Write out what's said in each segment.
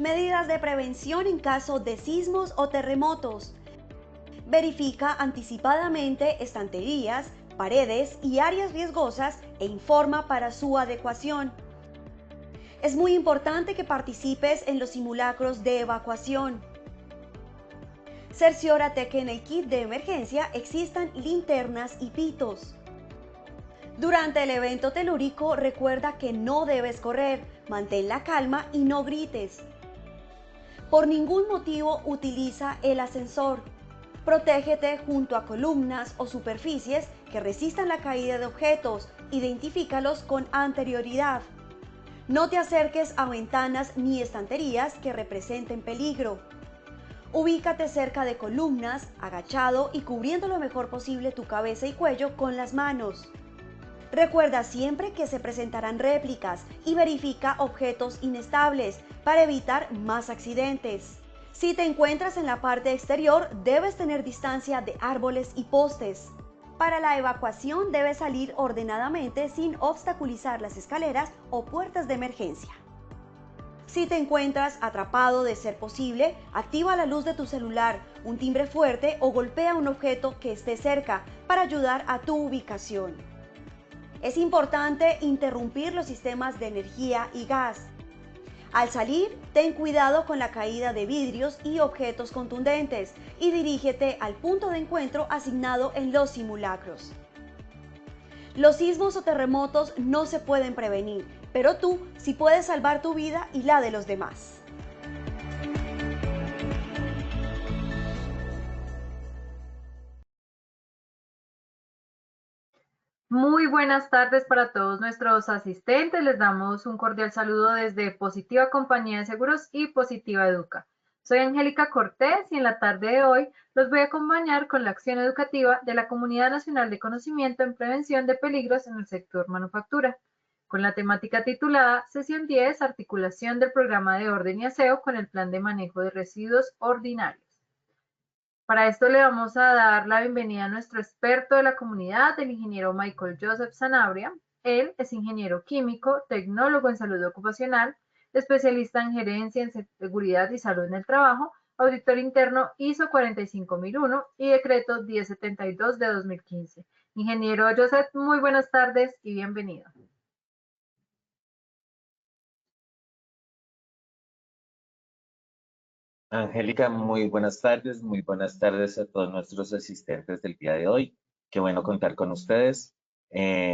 Medidas de prevención en caso de sismos o terremotos. Verifica anticipadamente estanterías, paredes y áreas riesgosas e informa para su adecuación. Es muy importante que participes en los simulacros de evacuación. Cerciórate que en el kit de emergencia existan linternas y pitos. Durante el evento telúrico, recuerda que no debes correr, mantén la calma y no grites. Por ningún motivo utiliza el ascensor. Protégete junto a columnas o superficies que resistan la caída de objetos. Identifícalos con anterioridad. No te acerques a ventanas ni estanterías que representen peligro. Ubícate cerca de columnas, agachado y cubriendo lo mejor posible tu cabeza y cuello con las manos. Recuerda siempre que se presentarán réplicas y verifica objetos inestables para evitar más accidentes. Si te encuentras en la parte exterior, debes tener distancia de árboles y postes. Para la evacuación debes salir ordenadamente sin obstaculizar las escaleras o puertas de emergencia. Si te encuentras atrapado, de ser posible, activa la luz de tu celular, un timbre fuerte o golpea un objeto que esté cerca para ayudar a tu ubicación. Es importante interrumpir los sistemas de energía y gas. Al salir, ten cuidado con la caída de vidrios y objetos contundentes y dirígete al punto de encuentro asignado en los simulacros. Los sismos o terremotos no se pueden prevenir, pero tú sí puedes salvar tu vida y la de los demás. Muy buenas tardes para todos nuestros asistentes. Les damos un cordial saludo desde Positiva Compañía de Seguros y Positiva Educa. Soy Angélica Cortés y en la tarde de hoy los voy a acompañar con la acción educativa de la Comunidad Nacional de Conocimiento en Prevención de Peligros en el Sector Manufactura, con la temática titulada Sesión 10, Articulación del Programa de Orden y Aseo con el Plan de Manejo de Residuos Ordinarios. Para esto le vamos a dar la bienvenida a nuestro experto de la comunidad, el ingeniero Michael Joseph Sanabria. Él es ingeniero químico, tecnólogo en salud ocupacional, especialista en gerencia en seguridad y salud en el trabajo, auditor interno ISO 45001 y decreto 1072 de 2015. Ingeniero Joseph, muy buenas tardes y bienvenido. Angélica, muy buenas tardes a todos nuestros asistentes del día de hoy. Qué bueno contar con ustedes.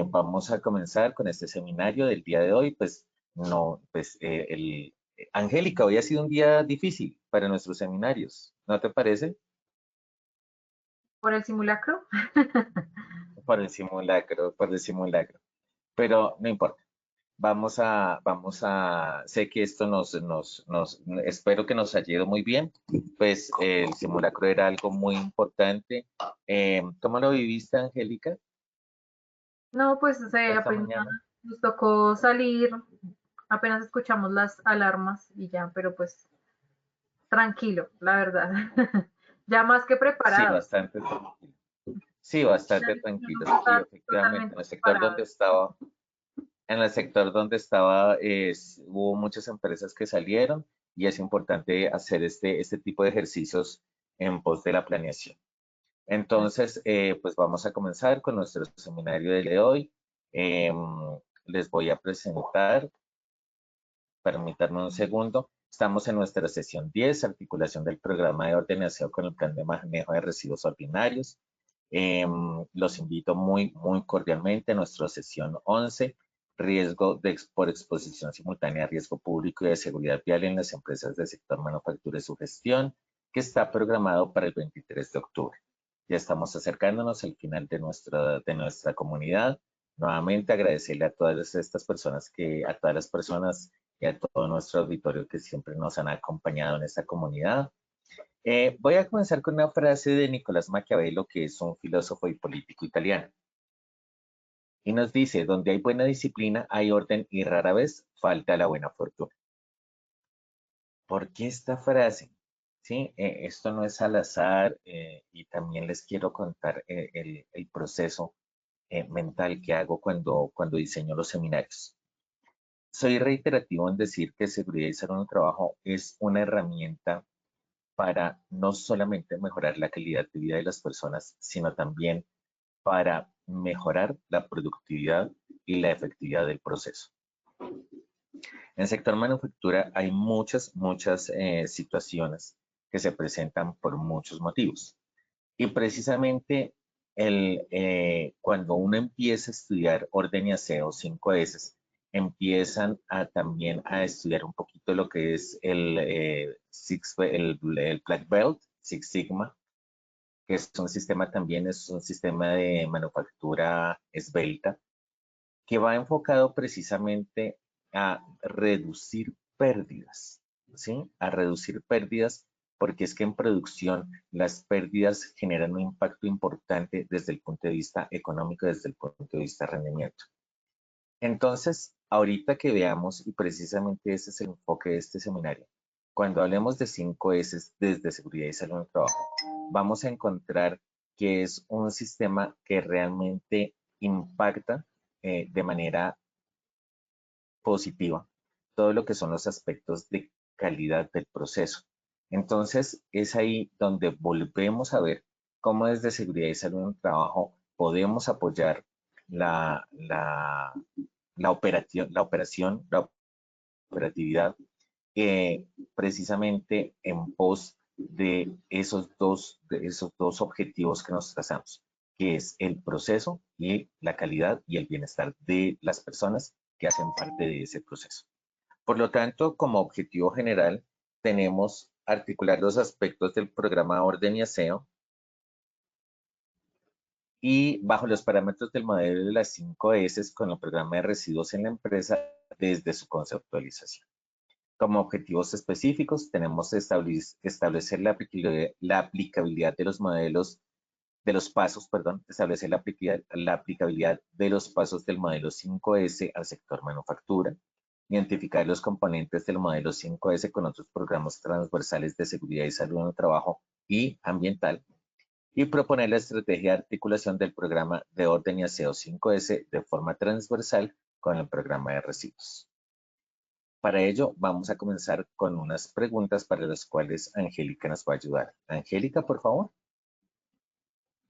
Vamos a comenzar con este seminario del día de hoy. Angélica, hoy ha sido un día difícil para nuestros seminarios, ¿no te parece? ¿Por el simulacro? Por el simulacro. Pero no importa. Sé que esto espero que nos haya ido muy bien, pues el simulacro era algo muy importante. ¿Cómo lo viviste, Angélica, No, pues esta apenas mañana? nos tocó salir, apenas escuchamos las alarmas y ya, pero pues tranquilo, la verdad. Ya más que Sí, preparados. bastante tranquilo. Sí, bastante tranquilo. Sí, Estar efectivamente, totalmente preparados. en el sector donde estaba, hubo muchas empresas que salieron y es importante hacer este tipo de ejercicios en pos de la planeación. Entonces, pues vamos a comenzar con nuestro seminario de hoy. Em, Les voy a presentar, permítanme un segundo. Estamos en nuestra sesión 10, articulación del programa de ordenación con el plan de manejo de residuos ordinarios. Los invito muy cordialmente a nuestra sesión 11, por exposición simultánea a riesgo público y de seguridad vial en las empresas del sector manufactura y su gestión, que está programado para el 23 de octubre. Ya estamos acercándonos al final de nuestra comunidad. Nuevamente agradecerle a todas estas personas a todas las personas y a todo nuestro auditorio que siempre nos han acompañado en esta comunidad. Voy a comenzar con una frase de Nicolás Maquiavelo, que es un filósofo y político italiano. Y nos dice, donde hay buena disciplina, hay orden y rara vez falta la buena fortuna. ¿Por qué esta frase? Sí, esto no es al azar y también les quiero contar el proceso mental que hago cuando diseño los seminarios. Soy reiterativo en decir que seguridad y salud en el trabajo es una herramienta para no solamente mejorar la calidad de vida de las personas, sino también para mejorar la productividad y la efectividad del proceso. En el sector manufactura hay muchas situaciones que se presentan por muchos motivos. Y precisamente cuando uno empieza a estudiar orden y aseo 5S, empiezan también a estudiar un poquito lo que es el Black Belt, Six Sigma, que es un sistema también, es un sistema de manufactura esbelta, que va enfocado precisamente a reducir pérdidas, ¿sí? A reducir pérdidas, porque es que en producción las pérdidas generan un impacto importante desde el punto de vista económico, desde el punto de vista de rendimiento. Entonces, ahorita que veamos, y precisamente ese es el enfoque de este seminario, cuando hablemos de 5S desde seguridad y salud en el trabajo, vamos a encontrar que es un sistema que realmente impacta de manera positiva todo lo que son los aspectos de calidad del proceso. Entonces, es ahí donde volvemos a ver cómo desde seguridad y salud en el trabajo podemos apoyar la operatividad, precisamente en pos de esos dos objetivos que nos trazamos, que es el proceso y la calidad y el bienestar de las personas que hacen parte de ese proceso. Por lo tanto, como objetivo general, tenemos articular los aspectos del programa Orden y Aseo y bajo los parámetros del modelo de las 5S con el programa de residuos en la empresa desde su conceptualización. Como objetivos específicos, tenemos que establecer la aplicabilidad de los modelos, de los pasos, perdón, establecer la aplicabilidad de los pasos del modelo 5S al sector manufactura, identificar los componentes del modelo 5S con otros programas transversales de seguridad y salud en el trabajo y ambiental, y proponer la estrategia de articulación del programa de orden y aseo 5S de forma transversal con el programa de residuos. Para ello, vamos a comenzar con unas preguntas para las cuales Angélica nos va a ayudar. Angélica, por favor.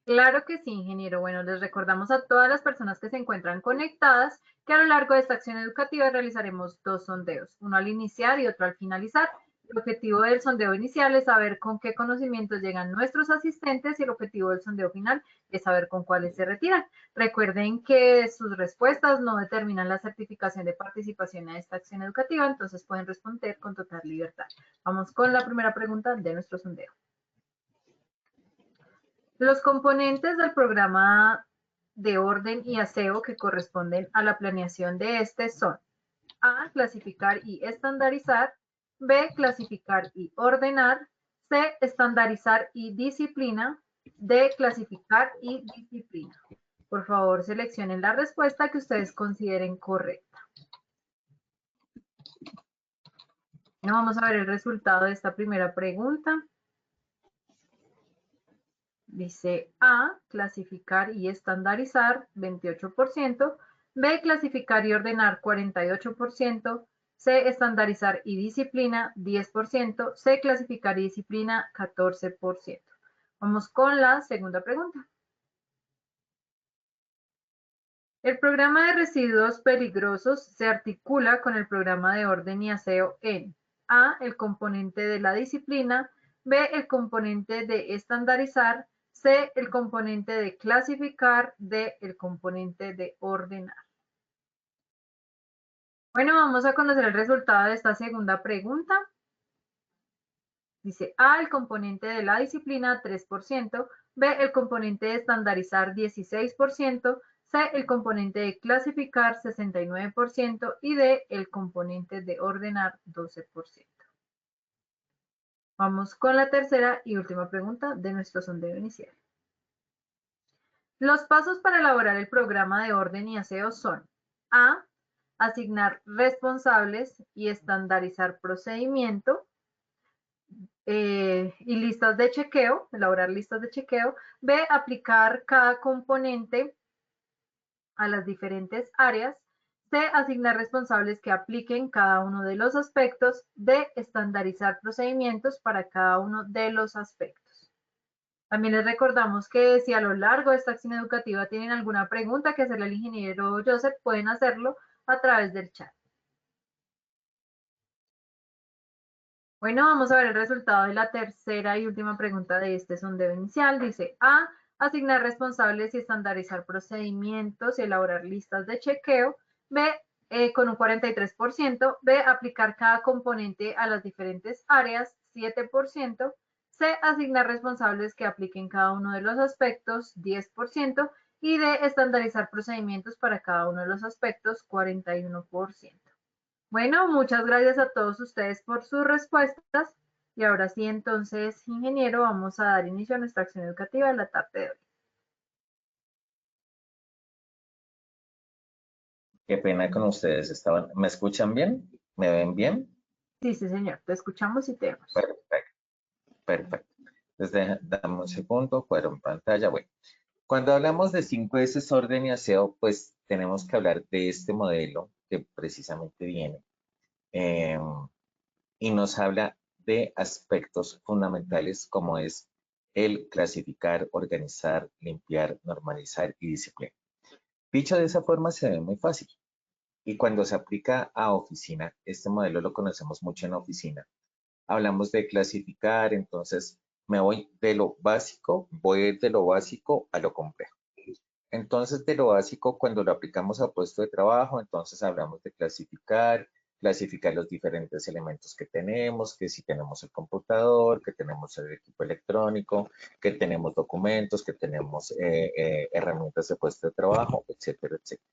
Claro que sí, ingeniero. Bueno, les recordamos a todas las personas que se encuentran conectadas que a lo largo de esta acción educativa realizaremos 2 sondeos, uno al iniciar y otro al finalizar. El objetivo del sondeo inicial es saber con qué conocimientos llegan nuestros asistentes y el objetivo del sondeo final es saber con cuáles se retiran. Recuerden que sus respuestas no determinan la certificación de participación a esta acción educativa, entonces pueden responder con total libertad. Vamos con la primera pregunta de nuestro sondeo. Los componentes del programa de orden y aseo que corresponden a la planeación de este son: A, clasificar y estandarizar; B, clasificar y ordenar; C, estandarizar y disciplina; D, clasificar y disciplina. Por favor, seleccionen la respuesta que ustedes consideren correcta. Vamos a ver el resultado de esta primera pregunta. Dice A, clasificar y estandarizar, 28%, B, clasificar y ordenar, 48%, C, estandarizar y disciplina, 10%, C, clasificar y disciplina, 14%. Vamos con la segunda pregunta. El programa de residuos peligrosos se articula con el programa de orden y aseo en A, el componente de la disciplina; B, el componente de estandarizar; C, el componente de clasificar; D, el componente de ordenar. Bueno, vamos a conocer el resultado de esta segunda pregunta. Dice A, el componente de la disciplina, 3%, B, el componente de estandarizar, 16%, C, el componente de clasificar, 69%, y D, el componente de ordenar, 12%. Vamos con la tercera y última pregunta de nuestro sondeo inicial. Los pasos para elaborar el programa de orden y aseo son: A, asignar responsables y estandarizar procedimiento y listas de chequeo, elaborar listas de chequeo; B, aplicar cada componente a las diferentes áreas; C, asignar responsables que apliquen cada uno de los aspectos. D, estandarizar procedimientos para cada uno de los aspectos. También les recordamos que si a lo largo de esta acción educativa tienen alguna pregunta que hacerle al ingeniero Joseph, pueden hacerlo a través del chat. Bueno, vamos a ver el resultado de la tercera y última pregunta de este sondeo inicial. Dice A, asignar responsables y estandarizar procedimientos y elaborar listas de chequeo. B, con un 43%. B, aplicar cada componente a las diferentes áreas, 7%. C, asignar responsables que apliquen cada uno de los aspectos, 10%. Y D, estandarizar procedimientos para cada uno de los aspectos, 41%. Bueno, muchas gracias a todos ustedes por sus respuestas. Y ahora sí, entonces, ingeniero, vamos a dar inicio a nuestra acción educativa de la tarde de hoy. Qué pena con ustedes. ¿Me escuchan bien? ¿Me ven bien? Sí, sí, señor, te escuchamos y te vemos. Perfecto, perfecto. Entonces, dame un segundo, cuadro en pantalla. Bueno, cuando hablamos de 5S orden y aseo, pues tenemos que hablar de este modelo que precisamente viene y nos habla de aspectos fundamentales como es el clasificar, organizar, limpiar, normalizar y disciplina. Dicho de esa forma se ve muy fácil. Y cuando se aplica a oficina, este modelo lo conocemos mucho en oficina. Hablamos de clasificar, entonces me voy de lo básico, voy a ir de lo básico a lo complejo. Entonces, de lo básico, cuando lo aplicamos a puesto de trabajo, entonces hablamos de clasificar, clasificar los diferentes elementos que tenemos, que si tenemos el computador, que tenemos el equipo electrónico, que tenemos documentos, que tenemos herramientas de puesto de trabajo, etcétera, etcétera.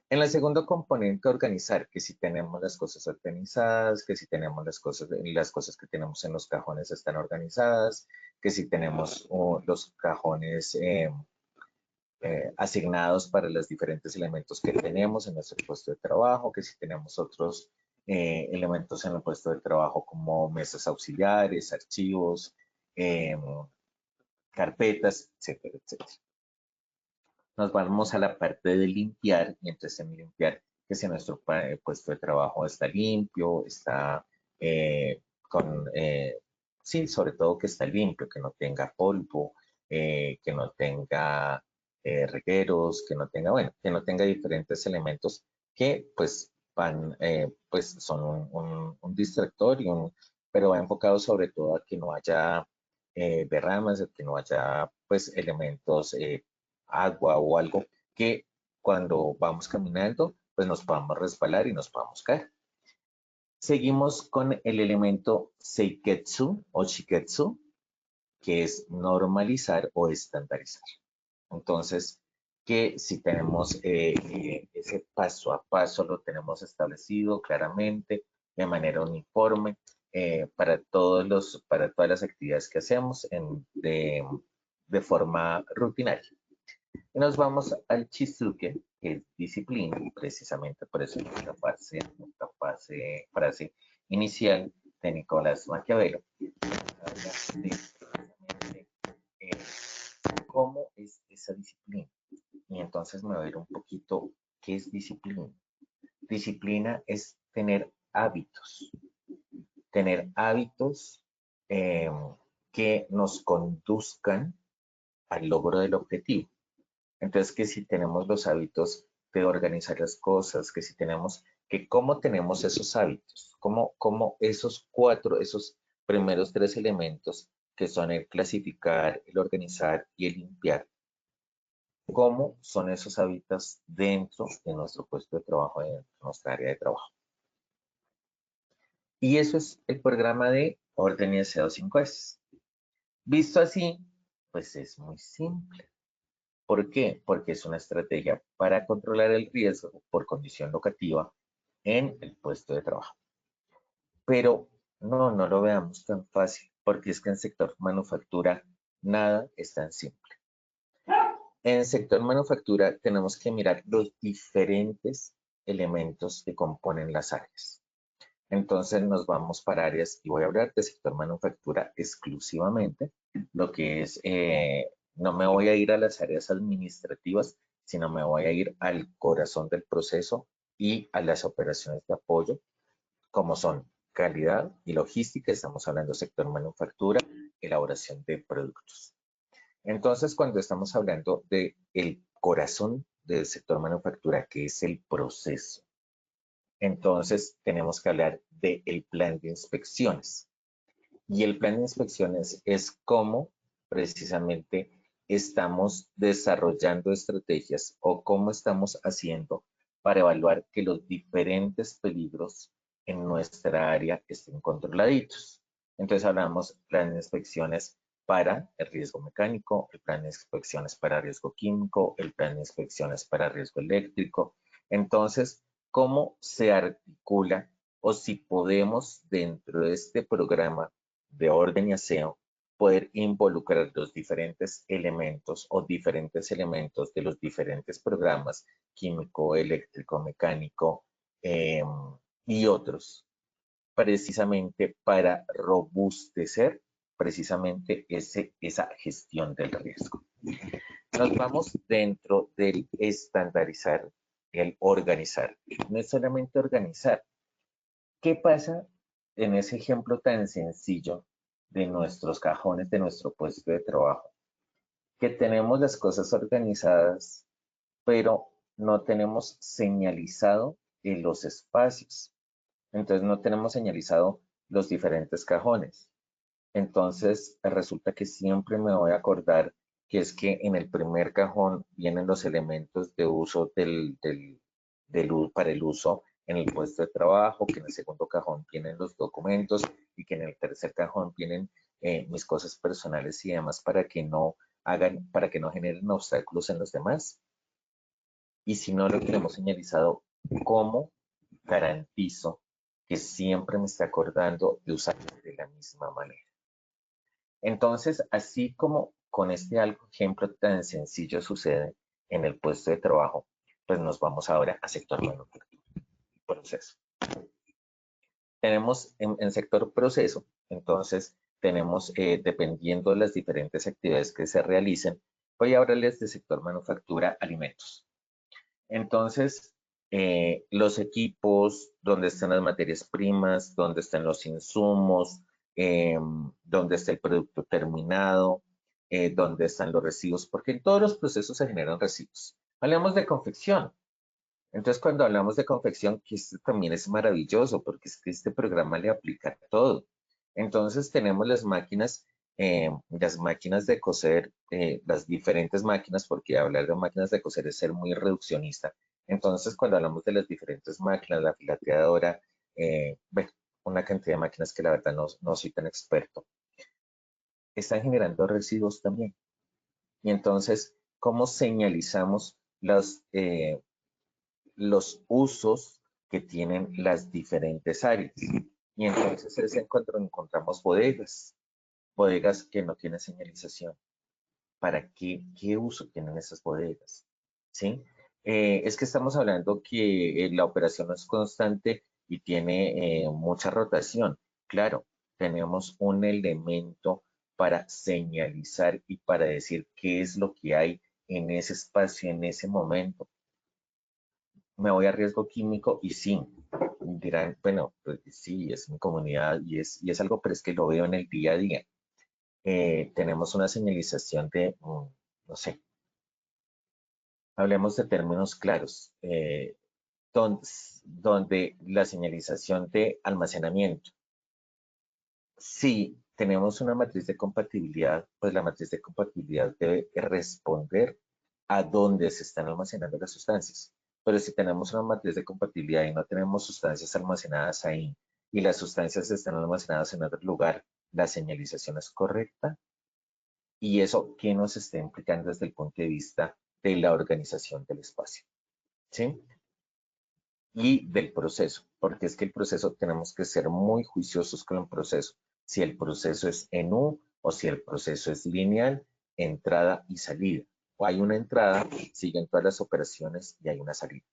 En el segundo componente, organizar, que si tenemos las cosas organizadas, que si tenemos las cosas que tenemos en los cajones están organizadas, que si tenemos los cajones asignados para los diferentes elementos que tenemos en nuestro puesto de trabajo, que si tenemos otros elementos en el puesto de trabajo como mesas auxiliares, archivos, carpetas, etcétera, etcétera. Nos vamos a la parte de limpiar, y entonces en limpiar, que si nuestro puesto de trabajo está limpio, está sí, sobre todo que está limpio, que no tenga polvo, que no tenga regueros, que no tenga, bueno, que no tenga diferentes elementos que pues pues son un distractor pero va enfocado sobre todo a que no haya derramas, que no haya pues elementos agua o algo que cuando vamos caminando, pues nos podamos resbalar y nos podamos caer. Seguimos con el elemento seiketsu o shiketsu, que es normalizar o estandarizar. Entonces, que si tenemos ese paso a paso, lo tenemos establecido claramente, de manera uniforme, para todas las actividades que hacemos de forma rutinaria. Y nos vamos al Shizuke, que es disciplina, precisamente por eso nuestra frase inicial de Nicolás Maquiavelo. Habla de cómo es esa disciplina. Y entonces me voy a ver un poquito qué es disciplina. Disciplina es tener hábitos que nos conduzcan al logro del objetivo. Entonces, que si tenemos los hábitos de organizar las cosas, que si tenemos, que cómo tenemos esos hábitos, cómo esos primeros 3 elementos, que son el clasificar, el organizar y el limpiar, cómo son esos hábitos dentro de nuestro puesto de trabajo, de nuestra área de trabajo. Y eso es el programa de orden y aseo 5S. Visto así, pues es muy simple. ¿Por qué? Porque es una estrategia para controlar el riesgo por condición locativa en el puesto de trabajo. Pero no lo veamos tan fácil, porque es que en el sector manufactura nada es tan simple. En el sector manufactura tenemos que mirar los diferentes elementos que componen las áreas. Entonces nos vamos para áreas, y voy a hablar del sector manufactura exclusivamente, lo que es, no me voy a ir a las áreas administrativas, sino me voy a ir al corazón del proceso, y a las operaciones de apoyo, como son calidad y logística. Estamos hablando sector manufactura, elaboración de productos. Entonces, cuando estamos hablando del corazón del sector manufactura, que es el proceso, entonces tenemos que hablar del plan de inspecciones. Y el plan de inspecciones es cómo precisamente estamos desarrollando estrategias o cómo estamos haciendo para evaluar que los diferentes peligros en nuestra área estén controladitos. Entonces hablamos plan de inspecciones para el riesgo mecánico, el plan de inspecciones para riesgo químico, el plan de inspecciones para riesgo eléctrico. Entonces, ¿cómo se articula o si podemos dentro de este programa de orden y aseo poder involucrar los diferentes elementos o diferentes elementos de los diferentes programas químico, eléctrico, mecánico y otros, precisamente para robustecer precisamente esa gestión del riesgo? Nos vamos dentro del estandarizar, el organizar. No es solamente organizar. ¿Qué pasa en ese ejemplo tan sencillo de nuestros cajones, de nuestro puesto de trabajo? Que tenemos las cosas organizadas, pero no tenemos señalizado en los espacios. Entonces no tenemos señalizado los diferentes cajones. Entonces resulta que siempre me voy a acordar que es que en el primer cajón vienen los elementos de uso para el uso en el puesto de trabajo, que en el segundo cajón vienen los documentos y que en el tercer cajón vienen mis cosas personales y demás para que no generen obstáculos en los demás. Y si no lo tenemos señalizado, ¿cómo garantizo que siempre me esté acordando de usarlo de la misma manera? Entonces, así como con este ejemplo tan sencillo sucede en el puesto de trabajo, pues nos vamos ahora a sector manufactura, proceso. Tenemos en sector proceso, entonces tenemos, dependiendo de las diferentes actividades que se realicen, voy a hablarles de sector manufactura, alimentos. Entonces, los equipos, donde están las materias primas, donde están los insumos, donde está el producto terminado, donde están los residuos, porque en todos los procesos se generan residuos. Hablamos de confección. Entonces, cuando hablamos de confección, que esto también es maravilloso, porque es que este programa le aplica a todo. Entonces, tenemos las máquinas de coser, las diferentes máquinas, porque hablar de máquinas de coser es ser muy reduccionista. Entonces, cuando hablamos de las diferentes máquinas, la filateadora, bueno, una cantidad de máquinas que la verdad no soy tan experto, están generando residuos también. Y entonces, ¿cómo señalizamos los usos que tienen las diferentes áreas? Y entonces es cuando encontramos bodegas que no tienen señalización. ¿Para qué uso tienen esas bodegas? ¿Sí? Es que estamos hablando que la operación no es constante y tiene mucha rotación. Claro, tenemos un elemento para señalizar y para decir qué es lo que hay en ese espacio, en ese momento. Me voy a riesgo químico y sí, dirán, bueno, pues sí, es mi comunidad y es algo, pero es que lo veo en el día a día. Tenemos una señalización de, no sé, hablemos de términos claros, donde la señalización de almacenamiento. Si tenemos una matriz de compatibilidad, pues la matriz de compatibilidad debe responder a dónde se están almacenando las sustancias. Pero si tenemos una matriz de compatibilidad y no tenemos sustancias almacenadas ahí y las sustancias están almacenadas en otro lugar, la señalización es correcta. Y eso, ¿qué nos está implicando desde el punto de vista de la organización del espacio? ¿Sí? Y del proceso, porque es que el proceso tenemos que ser muy juiciosos con el proceso. Si el proceso es en U o si el proceso es lineal, entrada y salida. O hay una entrada, siguen todas las operaciones y hay una salida.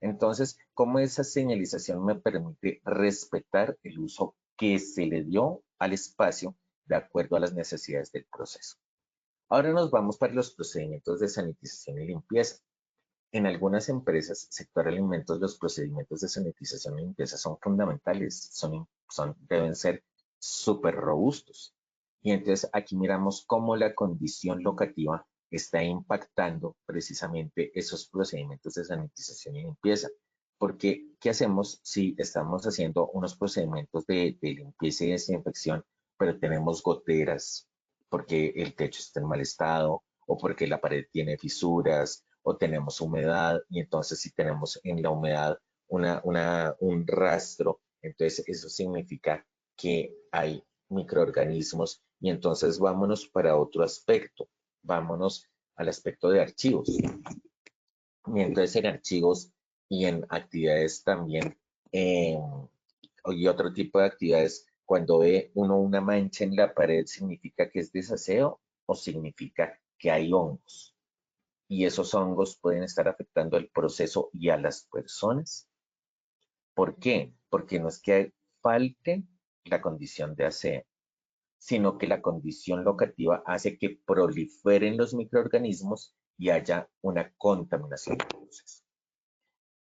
Entonces, ¿cómo esa señalización me permite respetar el uso que se le dio al espacio de acuerdo a las necesidades del proceso? Ahora nos vamos para los procedimientos de sanitización y limpieza. En algunas empresas, sector alimentos, los procedimientos de sanitización y limpieza son fundamentales, deben ser súper robustos. Y entonces aquí miramos cómo la condición locativa está impactando precisamente esos procedimientos de sanitización y limpieza. Porque, ¿qué hacemos si estamos haciendo unos procedimientos de limpieza y desinfección, pero tenemos goteras, porque el techo está en mal estado, o porque la pared tiene fisuras, o tenemos humedad, y entonces si tenemos en la humedad un rastro, entonces eso significa que hay microorganismos, y entonces vámonos para otro aspecto, vámonos al aspecto de archivos. Y entonces en archivos y en actividades también, y otro tipo de actividades, cuando ve uno una mancha en la pared, ¿significa que es desaseo o significa que hay hongos? Y esos hongos pueden estar afectando el proceso y a las personas. ¿Por qué? Porque no es que falte la condición de aseo, sino que la condición locativa hace que proliferen los microorganismos y haya una contaminación del proceso.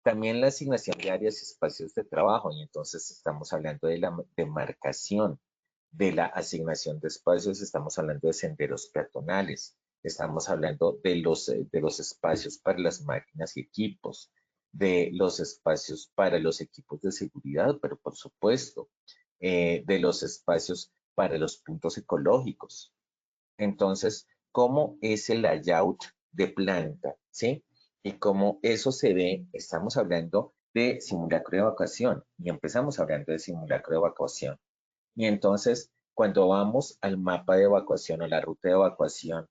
También la asignación de áreas y espacios de trabajo, y entonces estamos hablando de la demarcación, de la asignación de espacios, estamos hablando de senderos peatonales, estamos hablando de los espacios para las máquinas y equipos, de los espacios para los equipos de seguridad, pero por supuesto, de los espacios para los puntos ecológicos. Entonces, ¿cómo es el layout de planta? ¿Sí? Y cómo eso se ve, estamos hablando de simulacro de evacuación y empezamos hablando de simulacro de evacuación. Y entonces, cuando vamos al mapa de evacuación o la ruta de evacuación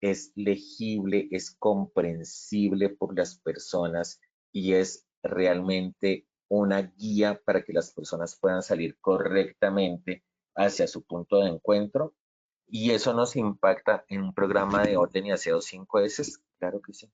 es legible, es comprensible por las personas y es realmente una guía para que las personas puedan salir correctamente hacia su punto de encuentro. Y eso nos impacta en un programa de orden y aseo 5S. Claro que sí.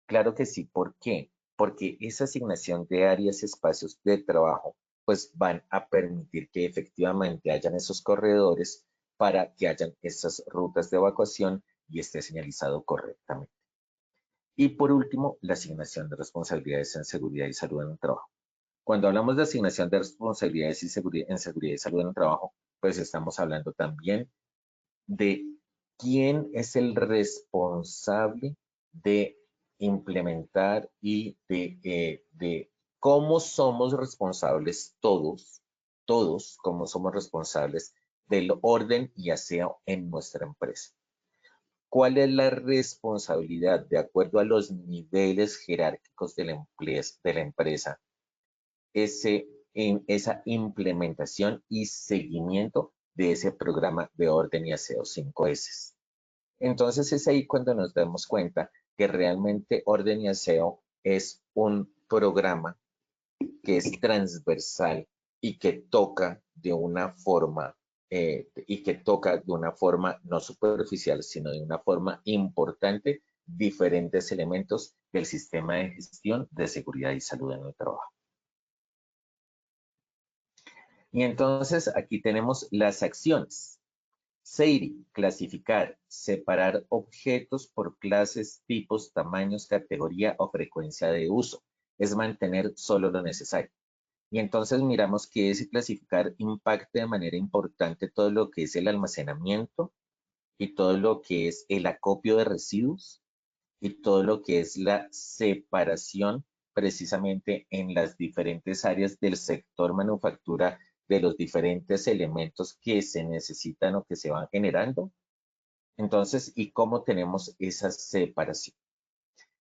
Claro que sí. ¿Por qué? Porque esa asignación de áreas y espacios de trabajo pues van a permitir que efectivamente hayan esos corredores para que hayan esas rutas de evacuación y esté señalizado correctamente. Y por último, la asignación de responsabilidades en seguridad y salud en el trabajo. Cuando hablamos de asignación de responsabilidades y en seguridad y salud en el trabajo, pues estamos hablando también de quién es el responsable de implementar y de cómo somos responsables todos, cómo somos responsables del orden y aseo en nuestra empresa. ¿Cuál es la responsabilidad de acuerdo a los niveles jerárquicos de la empresa? Esa implementación y seguimiento de ese programa de orden y aseo 5S. Entonces es ahí cuando nos damos cuenta que realmente orden y aseo es un programa que es transversal y que toca de una forma no superficial, sino de una forma importante diferentes elementos del sistema de gestión de seguridad y salud en el trabajo. Y entonces aquí tenemos las acciones. SEIRI, clasificar, separar objetos por clases, tipos, tamaños, categoría o frecuencia de uso. Es mantener solo lo necesario. Y entonces miramos que ese clasificar impacta de manera importante todo lo que es el almacenamiento y todo lo que es el acopio de residuos y todo lo que es la separación precisamente en las diferentes áreas del sector manufactura de los diferentes elementos que se necesitan o que se van generando. Entonces, ¿y cómo tenemos esa separación?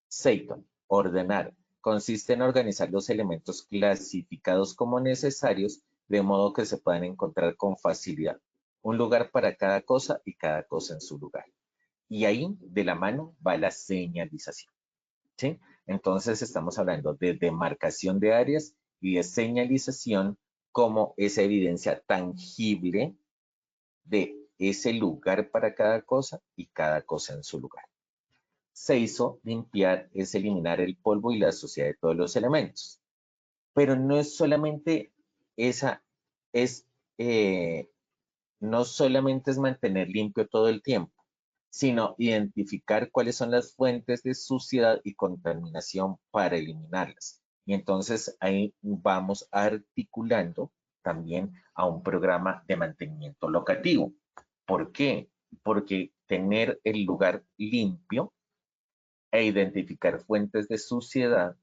SEITON, ordenar, consiste en organizar los elementos clasificados como necesarios de modo que se puedan encontrar con facilidad. Un lugar para cada cosa y cada cosa en su lugar. Y ahí de la mano va la señalización. ¿Sí? Entonces estamos hablando de demarcación de áreas y de señalización como esa evidencia tangible de ese lugar para cada cosa y cada cosa en su lugar. Se hizo limpiar, es eliminar el polvo y la suciedad de todos los elementos. Pero no es solamente esa, es, no solamente es mantener limpio todo el tiempo, sino identificar cuáles son las fuentes de suciedad y contaminación para eliminarlas. Y entonces ahí vamos articulando también a un programa de mantenimiento locativo. ¿Por qué? Porque tener el lugar limpio e identificar fuentes de suciedad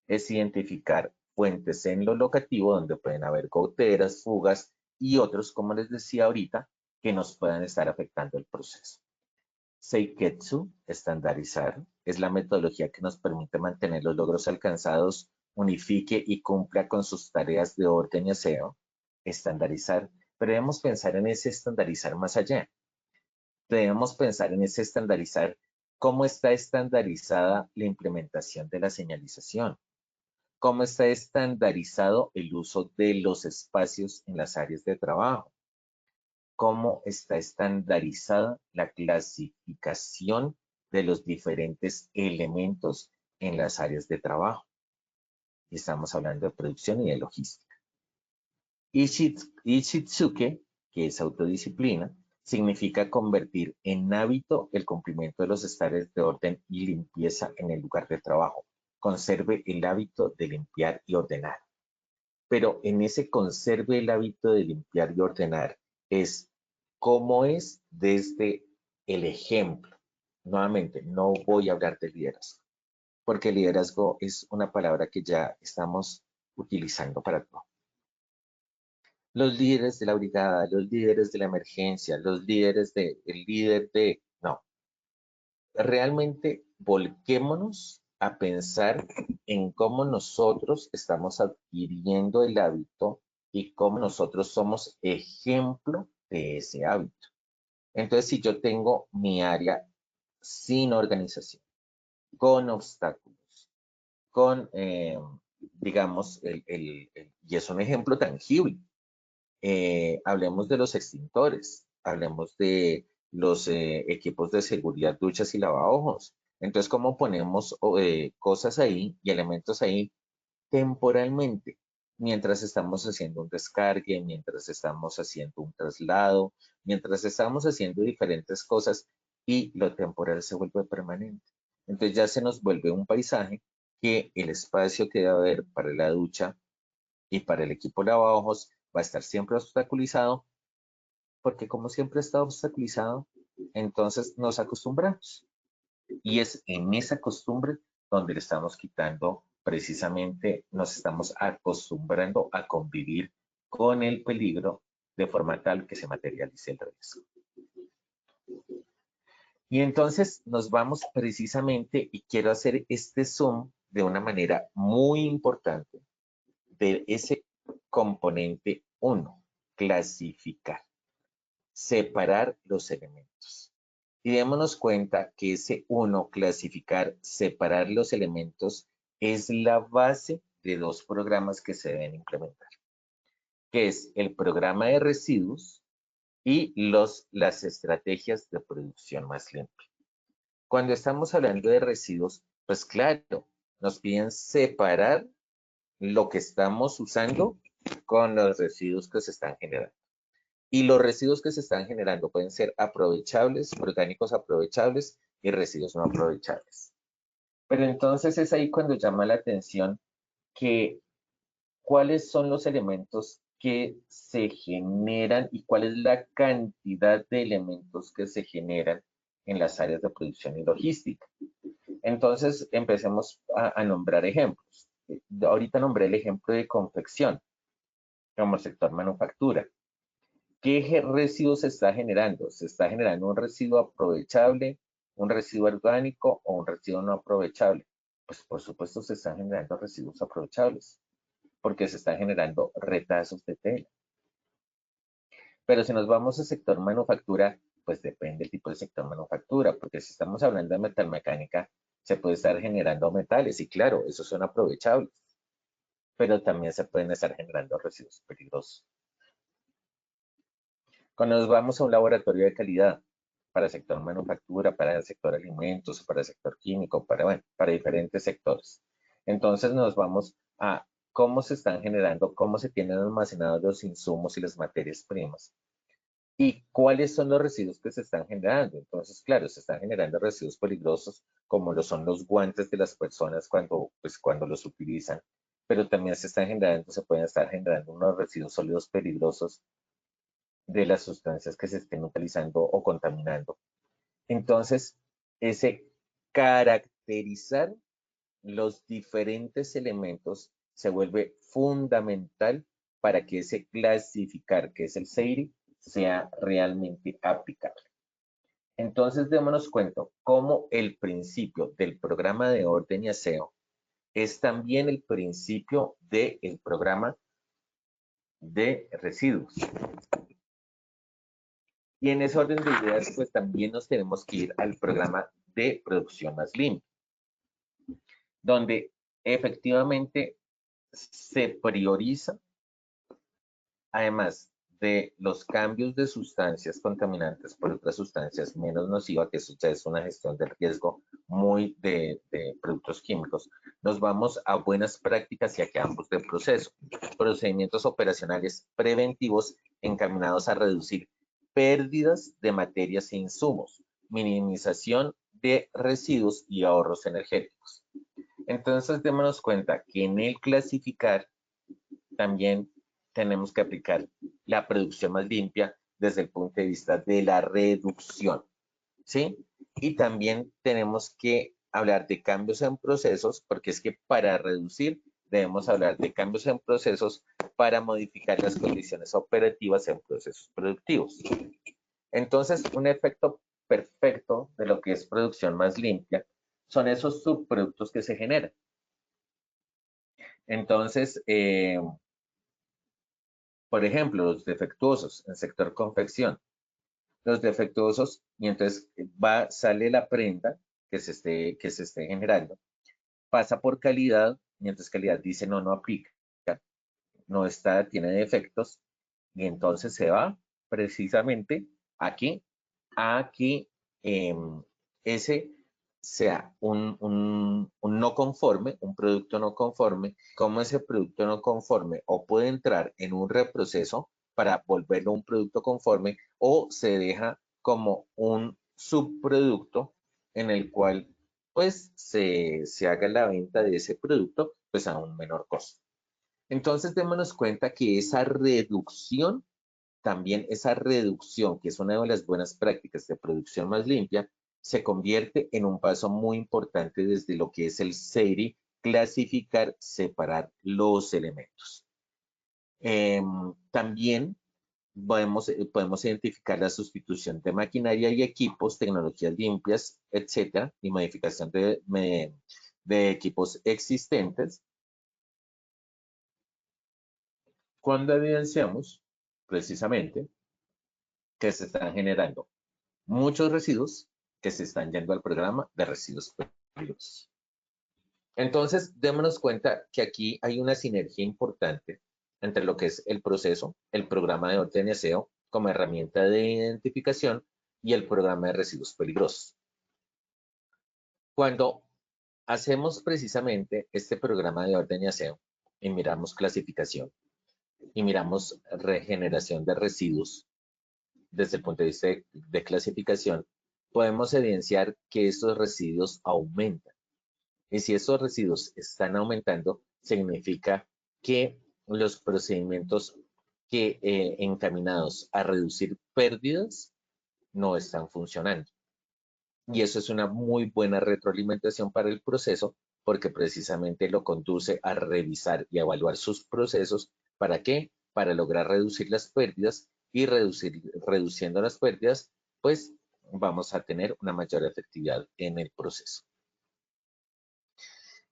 es identificar fuentes en lo locativo donde pueden haber goteras, fugas y otros, como les decía ahorita, que nos puedan estar afectando el proceso. Seiketsu, estandarizar, es la metodología que nos permite mantener los logros alcanzados, unifique y cumpla con sus tareas de orden y aseo. Estandarizar, pero debemos pensar en ese estandarizar más allá. Debemos pensar en ese estandarizar, cómo está estandarizada la implementación de la señalización, cómo está estandarizado el uso de los espacios en las áreas de trabajo, cómo está estandarizada la clasificación de los diferentes elementos en las áreas de trabajo. Y estamos hablando de producción y de logística. Ishitsuke, que es autodisciplina, significa convertir en hábito el cumplimiento de los estándares de orden y limpieza en el lugar de trabajo. Conserve el hábito de limpiar y ordenar. Pero en ese conserve el hábito de limpiar y ordenar es cómo es desde el ejemplo. Nuevamente, no voy a hablar de liderazgo, porque liderazgo es una palabra que ya estamos utilizando para todo. Los líderes de la brigada, los líderes de la emergencia, los líderes de, el líder de, no. Realmente volquémonos a pensar en cómo nosotros estamos adquiriendo el hábito y cómo nosotros somos ejemplo de ese hábito. Entonces, si yo tengo mi área sin organización, con obstáculos, con, digamos, y es un ejemplo tangible. Hablemos de los extintores, hablemos de los equipos de seguridad, duchas y lavaojos. Entonces, ¿cómo ponemos cosas ahí y elementos ahí temporalmente? Mientras estamos haciendo un descargue, mientras estamos haciendo un traslado, mientras estamos haciendo diferentes cosas y lo temporal se vuelve permanente. Entonces ya se nos vuelve un paisaje que el espacio que debe haber para la ducha y para el equipo lavavajos va a estar siempre obstaculizado, porque como siempre está obstaculizado, entonces nos acostumbramos. Y es en esa costumbre donde le estamos quitando, precisamente nos estamos acostumbrando a convivir con el peligro de forma tal que se materialice el riesgo. Y entonces nos vamos precisamente, y quiero hacer este zoom de una manera muy importante, de ese componente 1, clasificar, separar los elementos. Y démonos cuenta que ese 1, clasificar, separar los elementos, es la base de 2 programas que se deben implementar, que es el programa de residuos y las estrategias de producción más limpia. Cuando estamos hablando de residuos, pues claro, nos piden separar lo que estamos usando con los residuos que se están generando. Y los residuos que se están generando pueden ser aprovechables, orgánicos aprovechables y residuos no aprovechables. Pero entonces es ahí cuando llama la atención que cuáles son los elementos que se generan y cuál es la cantidad de elementos que se generan en las áreas de producción y logística. Entonces empecemos a nombrar ejemplos. Ahorita nombré el ejemplo de confección, como el sector manufactura. ¿Qué residuo se está generando? ¿Se está generando un residuo aprovechable, un residuo orgánico o un residuo no aprovechable? Pues por supuesto se están generando residuos aprovechables, porque se están generando retazos de tela. Pero si nos vamos al sector manufactura, pues depende del tipo de sector manufactura, porque si estamos hablando de metalmecánica, se puede estar generando metales, y claro, esos son aprovechables, pero también se pueden estar generando residuos peligrosos. Cuando nos vamos a un laboratorio de calidad, para el sector manufactura, para el sector alimentos, para el sector químico, para diferentes sectores. Entonces nos vamos a cómo se están generando, cómo se tienen almacenados los insumos y las materias primas. ¿Y cuáles son los residuos que se están generando? Entonces, claro, se están generando residuos peligrosos, como lo son los guantes de las personas cuando los utilizan, pero también se pueden estar generando unos residuos sólidos peligrosos de las sustancias que se estén utilizando o contaminando. Entonces, ese caracterizar los diferentes elementos se vuelve fundamental para que ese clasificar, que es el SEIRI, sea realmente aplicable. Entonces, démonos cuenta cómo el principio del programa de orden y aseo es también el principio del programa de residuos. Y en ese orden de ideas, pues también nos tenemos que ir al programa de producción más limpia, donde efectivamente se prioriza, además de los cambios de sustancias contaminantes por otras sustancias menos nocivas, que eso ya es una gestión del riesgo muy de productos químicos, nos vamos a buenas prácticas y a campos de proceso, procedimientos operacionales preventivos encaminados a reducir pérdidas de materias e insumos, minimización de residuos y ahorros energéticos. Entonces, démonos cuenta que en el clasificar también tenemos que aplicar la producción más limpia desde el punto de vista de la reducción, ¿sí? Y también tenemos que hablar de cambios en procesos, porque es que para reducir debemos hablar de cambios en procesos para modificar las condiciones operativas en procesos productivos. Entonces, un efecto perfecto de lo que es producción más limpia son esos subproductos que se generan. Entonces, por ejemplo, los defectuosos en sector confección. Los defectuosos, y entonces sale la prenda que se esté generando, pasa por calidad, y entonces calidad dice no aplica, no está, tiene defectos, y entonces se va precisamente aquí a que ese sea un no conforme, un producto no conforme, como ese producto no conforme o puede entrar en un reproceso para volverlo un producto conforme o se deja como un subproducto en el cual pues se haga la venta de ese producto pues a un menor costo. Entonces démonos cuenta que también esa reducción, que es una de las buenas prácticas de producción más limpia, se convierte en un paso muy importante desde lo que es el SEIRI, clasificar, separar los elementos. También podemos identificar la sustitución de maquinaria y equipos, tecnologías limpias, etcétera, y modificación de equipos existentes. Cuando evidenciamos precisamente que se están generando muchos residuos que se están yendo al programa de residuos peligrosos. Entonces, démonos cuenta que aquí hay una sinergia importante entre lo que es el proceso, el programa de orden y aseo como herramienta de identificación y el programa de residuos peligrosos. Cuando hacemos precisamente este programa de orden y aseo y miramos clasificación y miramos regeneración de residuos, desde el punto de vista de clasificación, podemos evidenciar que estos residuos aumentan. Y si estos residuos están aumentando, significa que los procedimientos encaminados a reducir pérdidas no están funcionando. Y eso es una muy buena retroalimentación para el proceso porque precisamente lo conduce a revisar y a evaluar sus procesos. ¿Para qué? Para lograr reducir las pérdidas y reduciendo las pérdidas, pues vamos a tener una mayor efectividad en el proceso.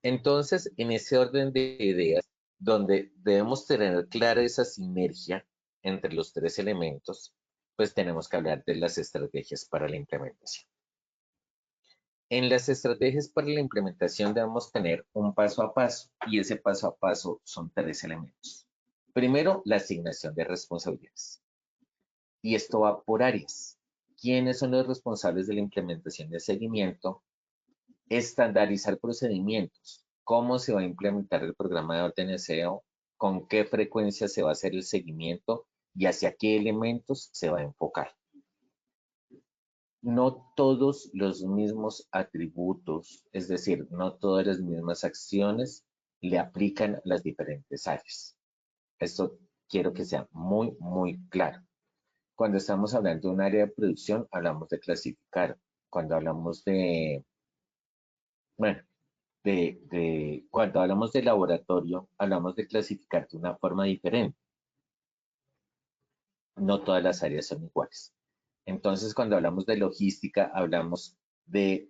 Entonces, en ese orden de ideas, donde debemos tener clara esa sinergia entre los tres elementos, pues tenemos que hablar de las estrategias para la implementación. En las estrategias para la implementación debemos tener un paso a paso y ese paso a paso son tres elementos. Primero, la asignación de responsabilidades. Y esto va por áreas. ¿Quiénes son los responsables de la implementación de seguimiento? Estandarizar procedimientos. ¿Cómo se va a implementar el programa de orden y aseo? ¿Con qué frecuencia se va a hacer el seguimiento? y hacia qué elementos se va a enfocar. No todos los mismos atributos, es decir, no todas las mismas acciones le aplican a las diferentes áreas. Esto quiero que sea muy, muy claro. Cuando estamos hablando de un área de producción, hablamos de clasificar. Cuando hablamos cuando hablamos de laboratorio, hablamos de clasificar de una forma diferente. No todas las áreas son iguales. Entonces, cuando hablamos de logística, hablamos de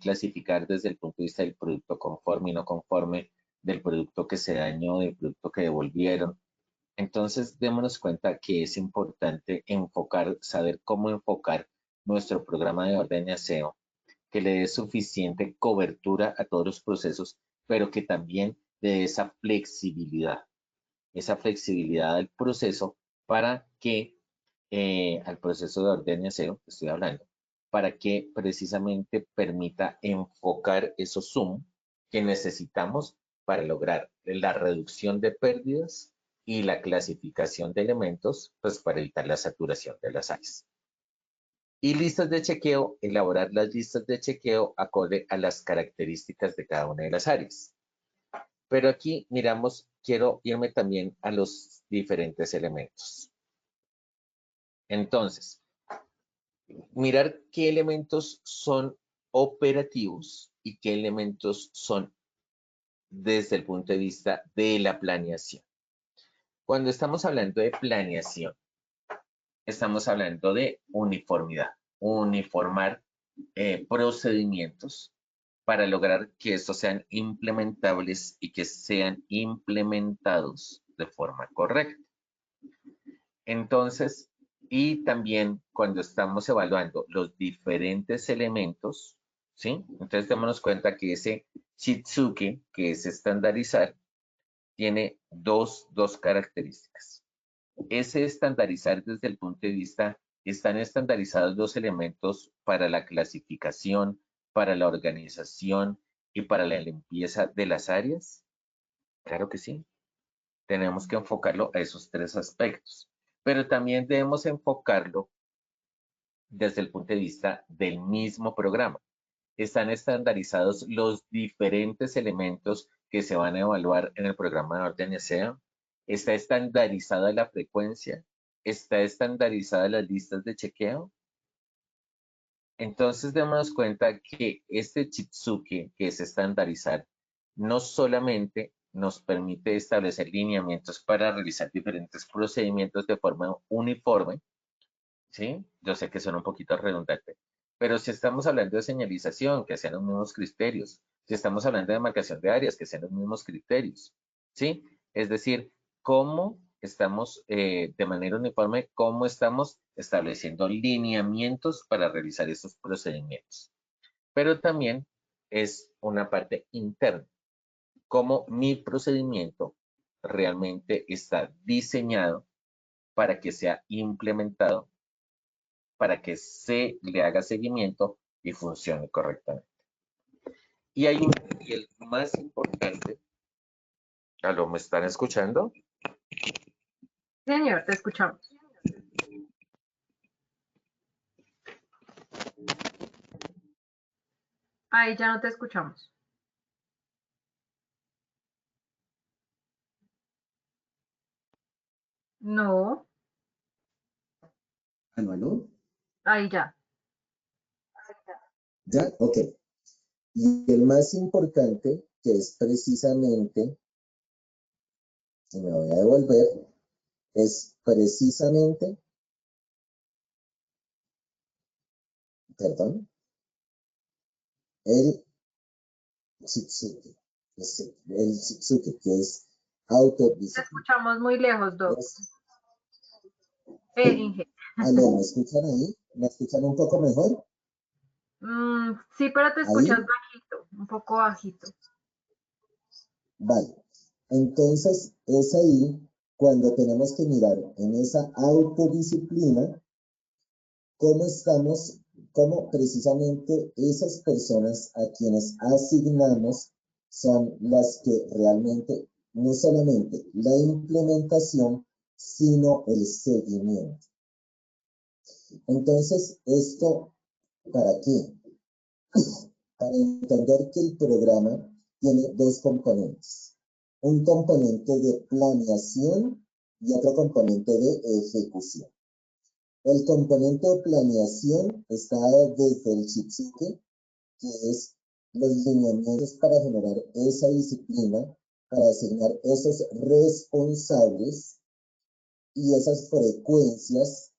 clasificar desde el punto de vista del producto conforme y no conforme, del producto que se dañó, del producto que devolvieron. Entonces, démonos cuenta que es importante saber cómo enfocar nuestro programa de orden y aseo, que le dé suficiente cobertura a todos los procesos, pero que también le dé esa flexibilidad al proceso para que, al proceso de orden y aseo, estoy hablando, para que precisamente permita enfocar esos zoom que necesitamos para lograr la reducción de pérdidas y la clasificación de elementos, pues para evitar la saturación de las áreas. Y listas de chequeo, elaborar las listas de chequeo acorde a las características de cada una de las áreas. Pero aquí quiero irme también a los diferentes elementos. Entonces, mirar qué elementos son operativos y qué elementos son desde el punto de vista de la planeación. Cuando estamos hablando de planeación, estamos hablando de uniformidad, uniformar procedimientos para lograr que estos sean implementables y que sean implementados de forma correcta. Entonces, y también cuando estamos evaluando los diferentes elementos, ¿sí? Entonces, démonos cuenta que ese Shitsuke, que es estandarizar, tiene dos características. Ese estandarizar desde el punto de vista, ¿están estandarizados los elementos para la clasificación, para la organización y para la limpieza de las áreas? Claro que sí. Tenemos que enfocarlo a esos tres aspectos, pero también debemos enfocarlo desde el punto de vista del mismo programa. Están estandarizados los diferentes elementos que se van a evaluar en el programa de orden y aseo. Está estandarizada la frecuencia. Está estandarizada las listas de chequeo. Entonces, démonos cuenta que este Shitsuke, que es estandarizar, no solamente nos permite establecer lineamientos para realizar diferentes procedimientos de forma uniforme, ¿sí? Yo sé que son un poquito redundantes, pero si estamos hablando de señalización, que sean los mismos criterios, si estamos hablando de marcación de áreas, que sean los mismos criterios, ¿sí? Es decir, cómo estamos de manera uniforme, cómo estamos estableciendo lineamientos para realizar esos procedimientos. Pero también es una parte interna, cómo mi procedimiento realmente está diseñado para que sea implementado, para que se le haga seguimiento y funcione correctamente. Y el más importante, ¿aló, me están escuchando? Señor, te escuchamos. Ahí ya no te escuchamos. No, ¿Aló, aló? ahí ya. ¿Ya? Ok. Y el más importante, que es precisamente, y me voy a devolver, es precisamente, perdón, el Shitsuke. El Shitsuke, que es Te autodisciplina. escuchamos muy lejos, Doc. Inge. ¿Aló, me escuchan ahí? ¿Me escuchan un poco mejor? Sí, pero te escuchas Ahí. bajito, un poco bajito. Vale. Entonces, es ahí cuando tenemos que mirar en esa autodisciplina cómo precisamente esas personas a quienes asignamos son las que realmente, no solamente la implementación, sino el seguimiento. Entonces, ¿esto para qué? Para entender que el programa tiene dos componentes. Un componente de planeación y otro componente de ejecución. El componente de planeación está desde el Chipsuke, que es los lineamientos para generar esa disciplina, para asignar esos responsables y esas frecuencias,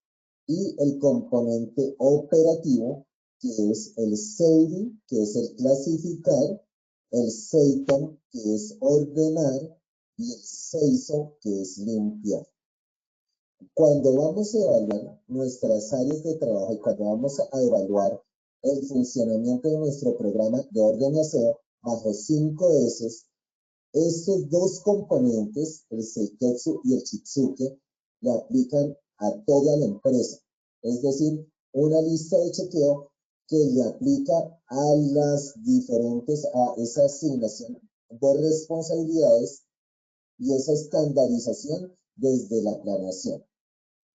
y el componente operativo, que es el SEIDI, que es el clasificar, el SEITEM, que es ordenar, y el SEISO, que es limpiar. Cuando vamos a evaluar nuestras áreas de trabajo y cuando vamos a evaluar el funcionamiento de nuestro programa de orden y aseo bajo 5 S, estos dos componentes, el Seiketsu y el Chitsuke, le aplican a toda la empresa. Es decir, una lista de chequeo que le aplica a esa asignación de responsabilidades y esa estandarización desde la planeación.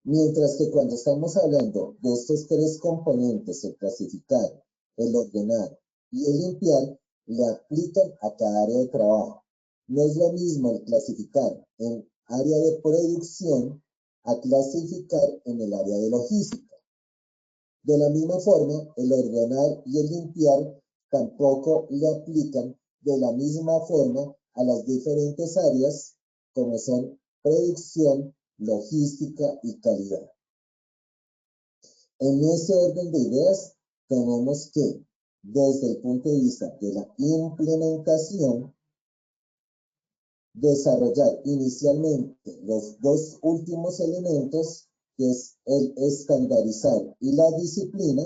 Mientras que cuando estamos hablando de estos tres componentes, el clasificar, el ordenar y el limpiar, le aplican a cada área de trabajo. No es lo mismo el clasificar en área de producción a clasificar en el área de logística. De la misma forma, el ordenar y el limpiar tampoco le aplican de la misma forma a las diferentes áreas como son producción, logística y calidad. En ese orden de ideas, tenemos que, desde el punto de vista de la implementación, desarrollar inicialmente los dos últimos elementos, que es el estandarizar y la disciplina,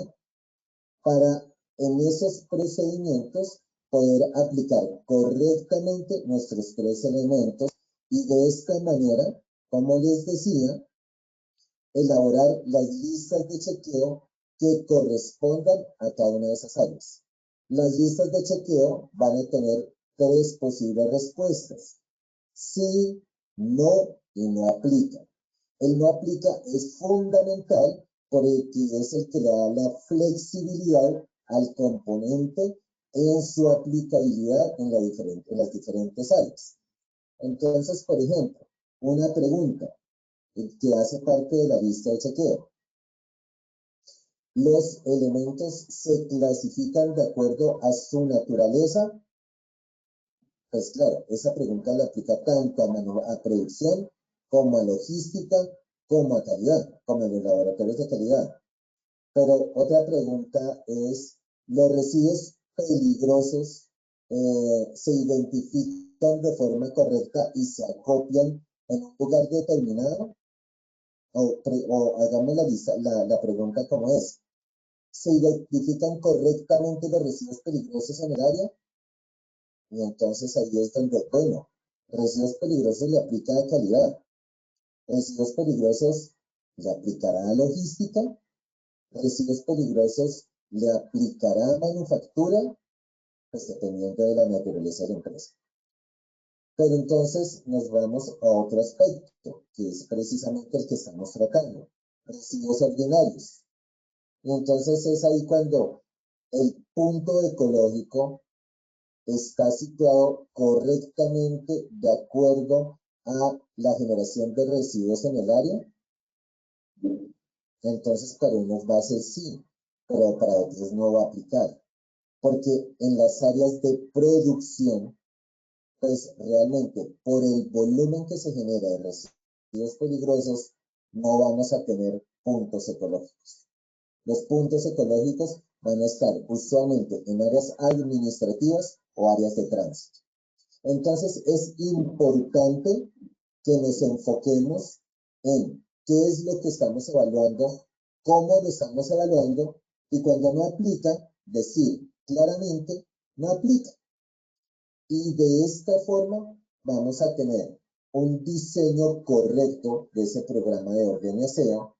para en esos procedimientos poder aplicar correctamente nuestros tres elementos y de esta manera, como les decía, elaborar las listas de chequeo que correspondan a cada una de esas áreas. Las listas de chequeo van a tener tres posibles respuestas: sí, no y no aplica. El no aplica es fundamental porque es el que le da la flexibilidad al componente en su aplicabilidad en las diferentes áreas. Entonces, por ejemplo, una pregunta que hace parte de la lista de chequeo. ¿Los elementos se clasifican de acuerdo a su naturaleza? Pues claro, esa pregunta la aplica tanto a producción, como a logística, como a calidad, como a los laboratorios de calidad. Pero otra pregunta es, ¿los residuos peligrosos se identifican de forma correcta y se acopian en un lugar determinado? O hagamos la pregunta como es: ¿se identifican correctamente los residuos peligrosos en el área? Y entonces ahí es donde, bueno, residuos peligrosos le aplica a calidad, residuos peligrosos le aplicará a logística, residuos peligrosos le aplicará a manufactura, pues dependiendo de la naturaleza de la empresa. Pero entonces nos vamos a otro aspecto, que es precisamente el que estamos tratando: residuos ordinarios. Y entonces es ahí cuando el punto ecológico está situado correctamente de acuerdo a la generación de residuos en el área. Entonces para unos va a ser sí, pero para otros no va a aplicar. Porque en las áreas de producción, pues realmente por el volumen que se genera de residuos peligrosos, no vamos a tener puntos ecológicos. Los puntos ecológicos van a estar usualmente en áreas administrativas o áreas de tránsito. Entonces es importante que nos enfoquemos en qué es lo que estamos evaluando, cómo lo estamos evaluando, y cuando no aplica, decir claramente no aplica. Y de esta forma vamos a tener un diseño correcto de ese programa de orden y aseo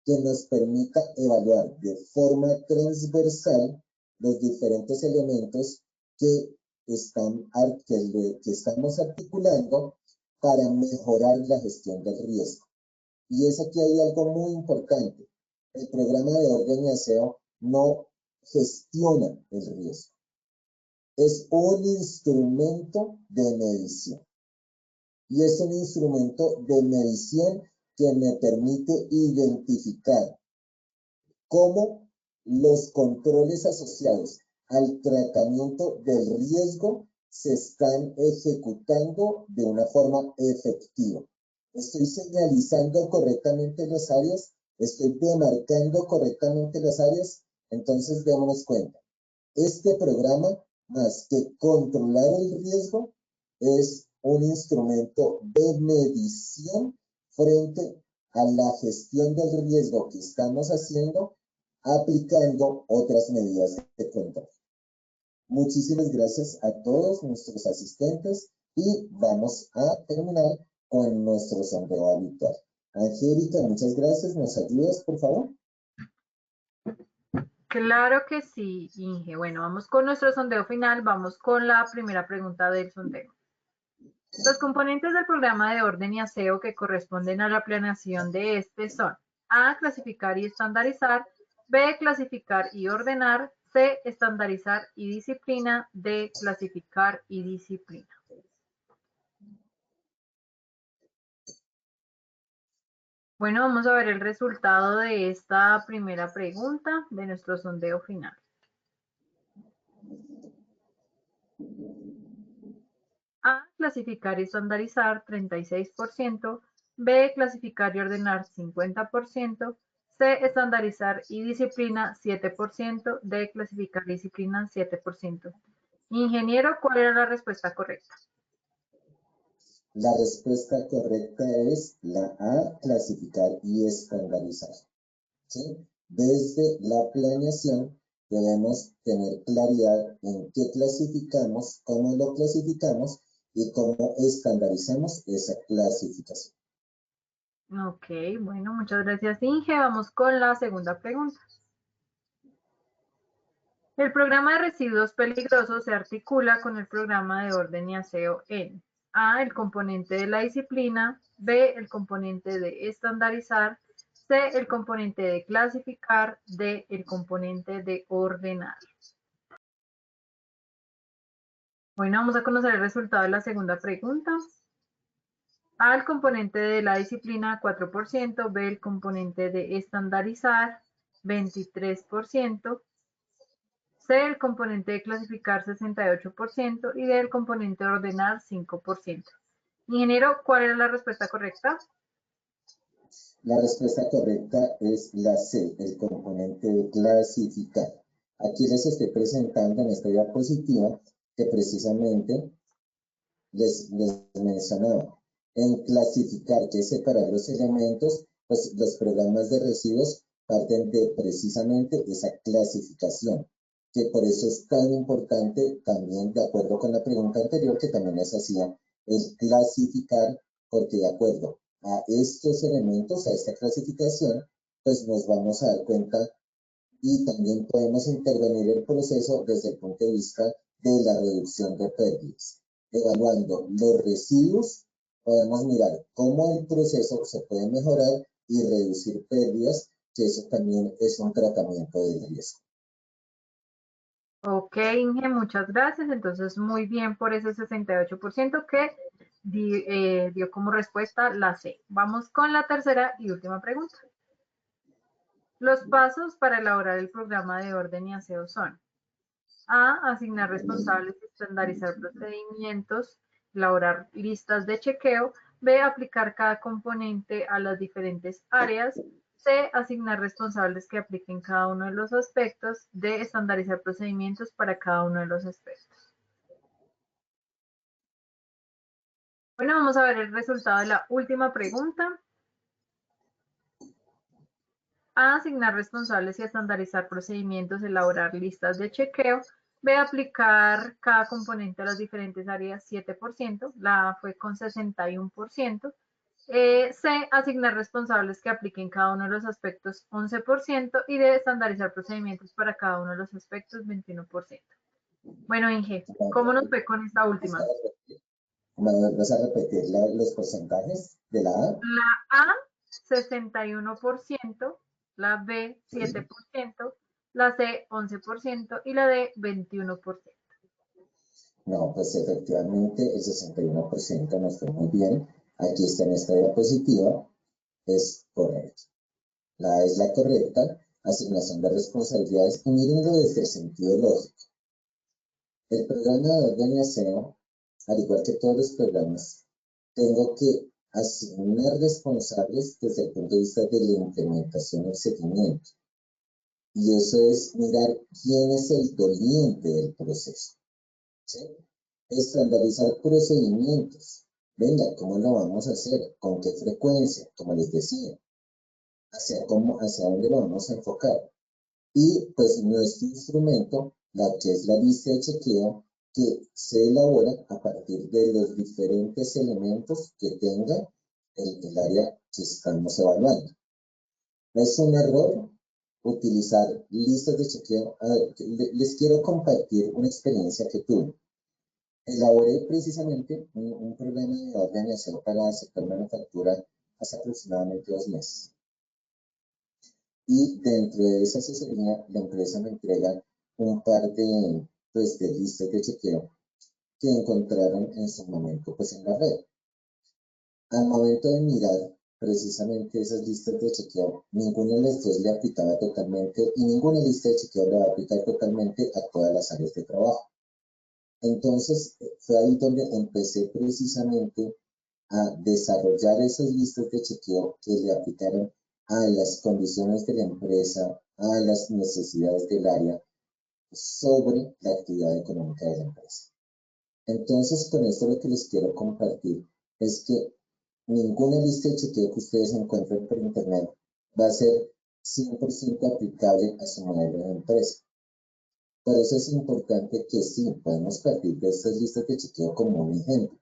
que nos permita evaluar de forma transversal los diferentes elementos que estamos articulando para mejorar la gestión del riesgo. Y es aquí hay algo muy importante. El programa de orden y aseo no gestiona el riesgo. Es un instrumento de medición. Y es un instrumento de medición que me permite identificar cómo los controles asociados al tratamiento del riesgo se están ejecutando de una forma efectiva. Estoy señalizando correctamente las áreas, estoy demarcando correctamente las áreas, entonces démonos cuenta. Este programa, más que controlar el riesgo, es un instrumento de medición frente a la gestión del riesgo que estamos haciendo, aplicando otras medidas de control. Muchísimas gracias a todos nuestros asistentes y vamos a terminar con nuestro sondeo habitual. Angélica, muchas gracias. ¿Nos ayudas, por favor? Claro que sí, Inge. Bueno, vamos con nuestro sondeo final. Vamos con la primera pregunta del sondeo. Los componentes del programa de orden y aseo que corresponden a la planeación de este son: A, clasificar y estandarizar; B, clasificar y ordenar; C, estandarizar y disciplina; D, clasificar y disciplina. Bueno, vamos a ver el resultado de esta primera pregunta de nuestro sondeo final. A, clasificar y estandarizar, 36%; B, clasificar y ordenar, 50%; C, estandarizar y disciplina, 7%; D, clasificar y disciplina, 7%. Ingeniero, ¿cuál era la respuesta correcta? La respuesta correcta es la A, clasificar y estandarizar. ¿Sí? Desde la planeación debemos tener claridad en qué clasificamos, cómo lo clasificamos y cómo estandarizamos esa clasificación. Ok, bueno, muchas gracias, Inge. Vamos con la segunda pregunta. El programa de residuos peligrosos se articula con el programa de orden y aseo en: A, el componente de la disciplina; B, el componente de estandarizar; C, el componente de clasificar; D, el componente de ordenar. Bueno, vamos a conocer el resultado de la segunda pregunta. A, el componente de la disciplina, 4%; B, el componente de estandarizar, 23%; C, el componente de clasificar, 68%; y D, el componente de ordenar, 5%. Ingeniero, ¿cuál era la respuesta correcta? La respuesta correcta es la C, el componente de clasificar. Aquí les estoy presentando en esta diapositiva que precisamente les mencionaba. En clasificar, que es separar los elementos, pues los programas de residuos parten de precisamente esa clasificación, que por eso es tan importante, también de acuerdo con la pregunta anterior que también les hacía, el clasificar, porque de acuerdo a estos elementos, a esta clasificación, pues nos vamos a dar cuenta y también podemos intervenir el proceso desde el punto de vista de la reducción de pérdidas. Evaluando los residuos, podemos mirar cómo el proceso se puede mejorar y reducir pérdidas, que eso también es un tratamiento del riesgo. Ok, Inge, muchas gracias. Entonces, muy bien por ese 68% que dio como respuesta la C. Vamos con la tercera y última pregunta. Los pasos para elaborar el programa de orden y aseo son: A, asignar responsables y estandarizar procedimientos; elaborar listas de chequeo; B, aplicar cada componente a las diferentes áreas; C, asignar responsables que apliquen cada uno de los aspectos; D, estandarizar procedimientos para cada uno de los aspectos. Bueno, vamos a ver el resultado de la última pregunta. A, asignar responsables y estandarizar procedimientos; elaborar listas de chequeo; B, aplicar cada componente a las diferentes áreas, 7%. La A fue con 61%. C, asignar responsables que apliquen cada uno de los aspectos, 11%. Y D, estandarizar procedimientos para cada uno de los aspectos, 21%. Bueno, Inge, ¿cómo nos fue con esta última? ¿Vas a repetir los porcentajes de la A? La A 61%, la B 7%, la C 11% y la D 21%. No, pues efectivamente el 61% nos fue muy bien. Aquí está en esta diapositiva, es correcto. La A es la correcta, asignación de responsabilidades. Y mírenlo desde el sentido lógico. El programa de orden y aseo, al igual que todos los programas, tengo que asignar responsables desde el punto de vista de la implementación y el seguimiento. Y eso es mirar quién es el doliente del proceso. ¿Sí? Estandarizar procedimientos. Venga, ¿cómo lo vamos a hacer? ¿Con qué frecuencia? Como les decía, hacia dónde lo vamos a enfocar. Y pues nuestro instrumento, la que es la lista de chequeo, que se elabora a partir de los diferentes elementos que tenga el área que estamos evaluando. Es un error utilizar listas de chequeo. A ver, les quiero compartir una experiencia que tuve. Elaboré precisamente un programa de organización para el sector manufactura hace aproximadamente 2 meses. Y dentro de esa asesoría, la empresa me entrega un par de listas de chequeo que encontraron en su momento en la red. Al momento de mirar precisamente esas listas de chequeo, ninguna de las dos le aplicaba totalmente y ninguna lista de chequeo le va a aplicar totalmente a todas las áreas de trabajo. Entonces, fue ahí donde empecé precisamente a desarrollar esas listas de chequeo que le aplicaron a las condiciones de la empresa, a las necesidades del área, sobre la actividad económica de la empresa. Entonces, con esto lo que les quiero compartir es que ninguna lista de chequeo que ustedes encuentren por internet va a ser 100% aplicable a su modelo de empresa. Por eso es importante que sí, podemos partir de estas listas de chequeo como un ejemplo,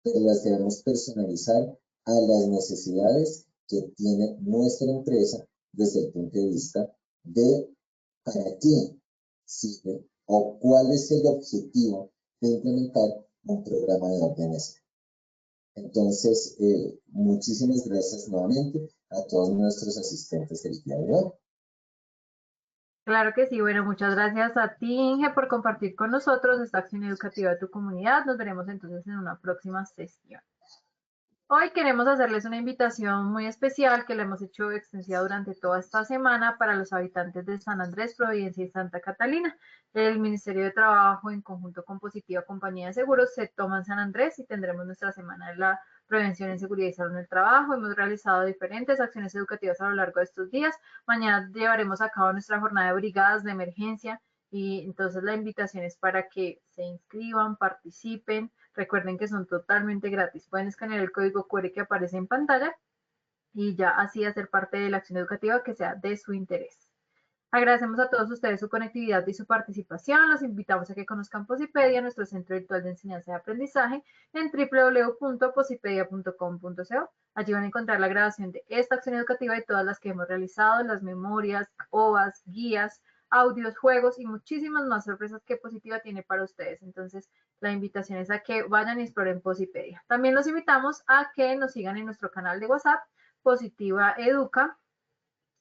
pero las debemos personalizar a las necesidades que tiene nuestra empresa desde el punto de vista de para qué sirve o cuál es el objetivo de implementar un programa de ordenación. Entonces, muchísimas gracias nuevamente a todos nuestros asistentes del día de hoy. Claro que sí. Bueno, muchas gracias a ti, Inge, por compartir con nosotros esta acción educativa de tu comunidad. Nos veremos entonces en una próxima sesión. Hoy queremos hacerles una invitación muy especial que le hemos hecho extensiva durante toda esta semana para los habitantes de San Andrés, Providencia y Santa Catalina. El Ministerio de Trabajo, en conjunto con Positiva Compañía de Seguros, se toma en San Andrés y tendremos nuestra semana de la prevención en seguridad y salud en el trabajo. Hemos realizado diferentes acciones educativas a lo largo de estos días. Mañana llevaremos a cabo nuestra jornada de brigadas de emergencia y entonces la invitación es para que se inscriban, participen. Recuerden que son totalmente gratis. Pueden escanear el código QR que aparece en pantalla y ya así hacer parte de la acción educativa que sea de su interés. Agradecemos a todos ustedes su conectividad y su participación. Los invitamos a que conozcan Posipedia, nuestro centro virtual de enseñanza y aprendizaje, en www.posipedia.com.co. Allí van a encontrar la grabación de esta acción educativa y todas las que hemos realizado, las memorias, OVAs, guías, audios, juegos y muchísimas más sorpresas que Positiva tiene para ustedes. Entonces, la invitación es a que vayan y exploren Posipedia. También los invitamos a que nos sigan en nuestro canal de WhatsApp, Positiva Educa.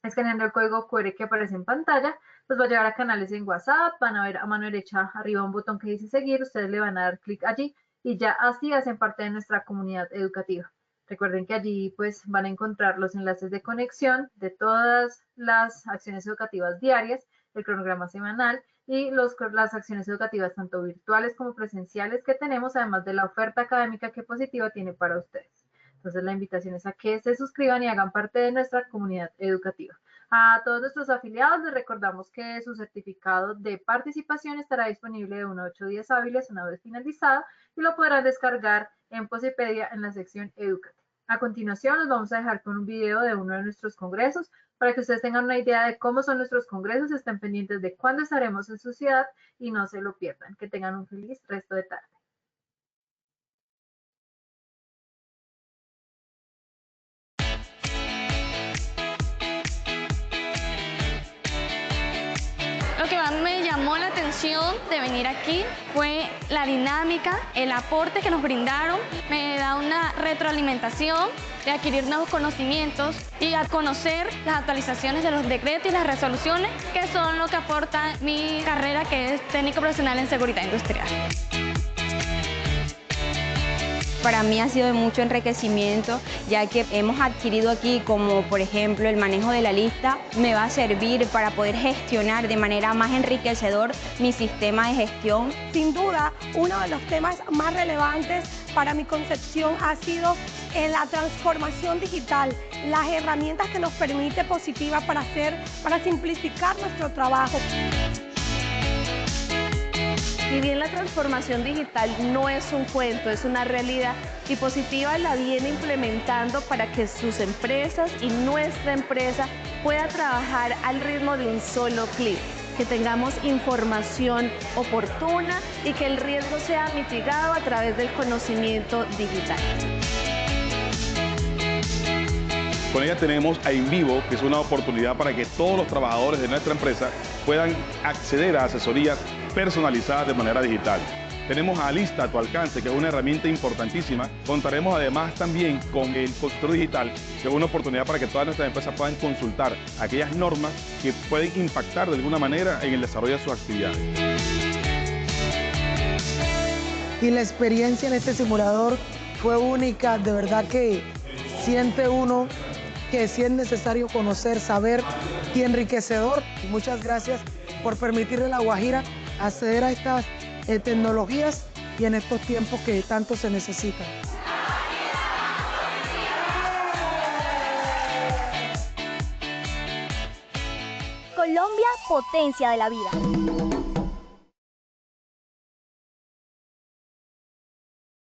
Escaneando el código QR que aparece en pantalla, los va a llevar a canales en WhatsApp. Van a ver a mano derecha arriba un botón que dice seguir. Ustedes le van a dar clic allí y ya así hacen parte de nuestra comunidad educativa. Recuerden que allí pues van a encontrar los enlaces de conexión de todas las acciones educativas diarias, el cronograma semanal y las acciones educativas tanto virtuales como presenciales que tenemos, además de la oferta académica que Positiva tiene para ustedes. Entonces la invitación es a que se suscriban y hagan parte de nuestra comunidad educativa. A todos nuestros afiliados les recordamos que su certificado de participación estará disponible de 1 a 8 días hábiles una vez finalizado y lo podrán descargar en Posipedia en la sección Educate. A continuación los vamos a dejar con un video de uno de nuestros congresos para que ustedes tengan una idea de cómo son nuestros congresos, estén pendientes de cuándo estaremos en su ciudad y no se lo pierdan. Que tengan un feliz resto de tarde. Lo que más me llamó la atención de venir aquí fue la dinámica, el aporte que nos brindaron. Me da una retroalimentación de adquirir nuevos conocimientos y a conocer las actualizaciones de los decretos y las resoluciones, que son lo que aporta mi carrera, que es técnico profesional en seguridad industrial. Para mí ha sido de mucho enriquecimiento, ya que hemos adquirido aquí, como por ejemplo el manejo de la lista, me va a servir para poder gestionar de manera más enriquecedor mi sistema de gestión. Sin duda, uno de los temas más relevantes para mi concepción ha sido en la transformación digital, las herramientas que nos permite Positiva para simplificar nuestro trabajo. Si bien la transformación digital no es un cuento, es una realidad, y Positiva la viene implementando para que sus empresas y nuestra empresa pueda trabajar al ritmo de un solo clic, que tengamos información oportuna y que el riesgo sea mitigado a través del conocimiento digital. Con ella tenemos a InVivo, que es una oportunidad para que todos los trabajadores de nuestra empresa puedan acceder a asesorías personalizadas de manera digital. Tenemos a Alista a tu alcance, que es una herramienta importantísima. Contaremos además también con el consultor digital, que es una oportunidad para que todas nuestras empresas puedan consultar aquellas normas que pueden impactar de alguna manera en el desarrollo de sus actividades. Y la experiencia en este simulador fue única, de verdad que siente uno que sí es necesario conocer, saber y enriquecedor. Y muchas gracias por permitirle a La Guajira acceder a estas tecnologías y en estos tiempos que tanto se necesitan. Colombia, potencia de la vida.